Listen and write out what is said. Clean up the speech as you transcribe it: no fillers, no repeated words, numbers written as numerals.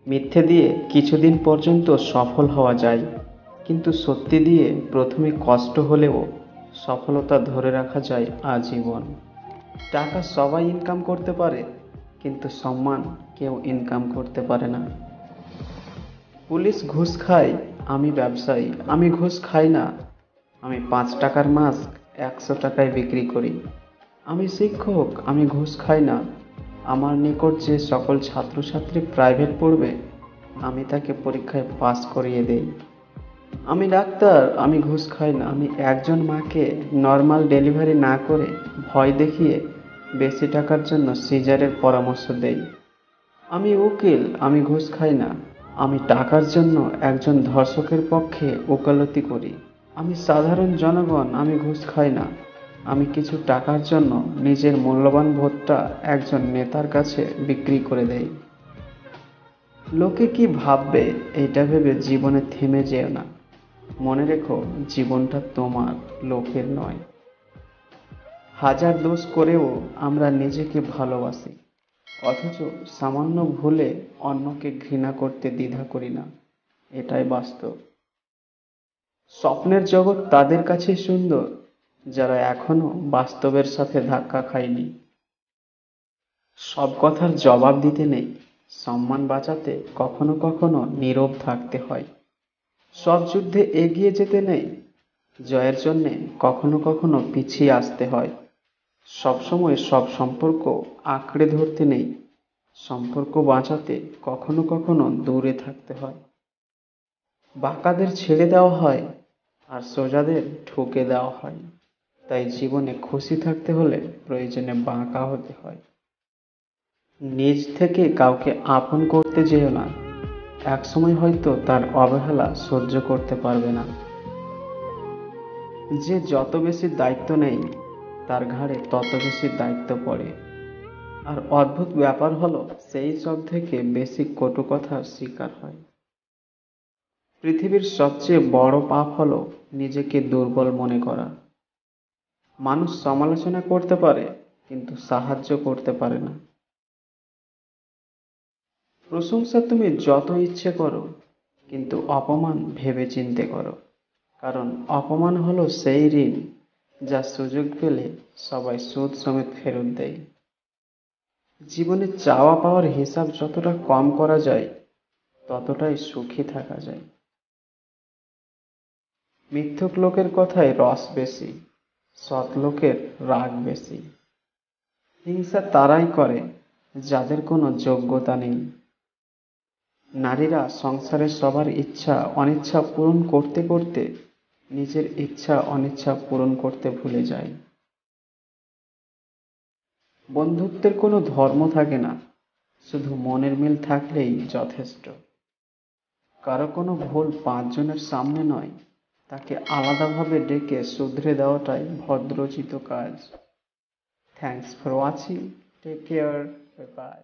মিথ্যে দিয়ে কিছুদিন পর্যন্ত সফল হওয়া যায়, কিন্তু সত্যি দিয়ে প্রথমে কষ্ট হলেও সফলতা ধরে রাখা যায় আজীবন। টাকা সবাই ইনকাম করতে পারে, কিন্তু সম্মান কেউ ইনকাম করতে পারে না। পুলিশ ঘুষ খায়, আমি ব্যবসায়ী, আমি ঘুষ খাই না। আমি 5 টাকার মাস্ক 100 টাকায় বিক্রি করি। আমি শিক্ষক, আমি ঘুষ খাই না। আমার নিকট যে সকল ছাত্রছাত্রী প্রাইভেট পড়বে, আমি তাকে পরীক্ষায় পাস করিয়ে দেই। আমি ডাক্তার, আমি ঘুষ খাই না। আমি একজন মাকে নর্মাল ডেলিভারি না করে ভয় দেখিয়ে বেশি টাকার জন্য সিজারের পরামর্শ দেই। আমি উকিল, আমি ঘুষ খাই না। আমি টাকার জন্য একজন ধর্ষকের পক্ষে ওকালতি করি। আমি সাধারণ জনগণ, আমি ঘুষ খাই না। আমি কিছু টাকার জন্য নিজের মূল্যবান ভোটটা একজন নেতার কাছে বিক্রি করে দেই। লোকে কি ভাববে এটা ভেবে জীবনে থেমে যেও না। মনে রেখো, জীবনটা তোমার, লোকের নয়। হাজার দোষ করেও আমরা নিজেকে ভালোবাসি, অথচ সামান্য ভুলে অন্যকে ঘৃণা করতে দ্বিধা করি না। এটাই বাস্তব। স্বপ্নের জগৎ তাদের কাছে সুন্দর যারা এখনো বাস্তবের সাথে ধাক্কা খায়নি। সব কথার জবাব দিতে নেই, সম্মান বাঁচাতে কখনো কখনো নীরব থাকতে হয়। সব যুদ্ধে এগিয়ে যেতে নেই, জয়ের জন্যে কখনো কখনো পিছিয়ে আসতে হয়। সবসময় সব সম্পর্ক আঁকড়ে ধরতে নেই, সম্পর্ক বাঁচাতে কখনো কখনো দূরে থাকতে হয়। বাঁকাদের ছেড়ে দেওয়া হয়, আর সোজাদের ঠুকে দেওয়া হয়। তাই জীবনে খুশি থাকতে হলে প্রয়োজনে বাঁকা হতে হয়। নিজ থেকে কাউকে আপন করতে যেও না, একসময় হয়তো তার অবহেলা সহ্য করতে পারবে না। যে যত বেশি দায়িত্ব নেয়, তার ঘাড়ে তত বেশি দায়িত্ব পড়ে। আর অদ্ভুত ব্যাপার হলো, সেই সব থেকে বেশি কটু কথার শিকার হয়। পৃথিবীর সবচেয়ে বড় পাপ হলো নিজেকে দুর্বল মনে করা। মানুষ সমালোচনা করতে পারে, কিন্তু সাহায্য করতে পারে না। প্রশংসা তুমি যত ইচ্ছে করো, কিন্তু অপমান ভেবেচিন্তে করো। কারণ অপমান হলো সেই ঋণ যা সুযোগ পেলে সবাই সুদ সমেত ফেরত দেয়। জীবনে চাওয়া পাওয়ার হিসাব যতটা কম করা যায়, ততটাই সুখী থাকা যায়। মিথ্যুক লোকের কথায় রস বেশি, সৎ লোকের রাগ বেশি। হিংসা তারাই করে যাদের কোনো যোগ্যতা নেই। নারীরা সংসারে সবার ইচ্ছা অনিচ্ছা পূরণ করতে করতে নিজের ইচ্ছা অনিচ্ছা পূরণ করতে ভুলে যায়। বন্ধুত্বের কোনো ধর্ম থাকে না, শুধু মনের মিল থাকলেই যথেষ্ট। কারো কোনো ভুল 5 জনের সামনে নয়, তাকে আলাদাভাবে ডেকে শুধরে দেওয়াটাই ভদ্রোচিত কাজ। Thanks for watching, take care, bye by.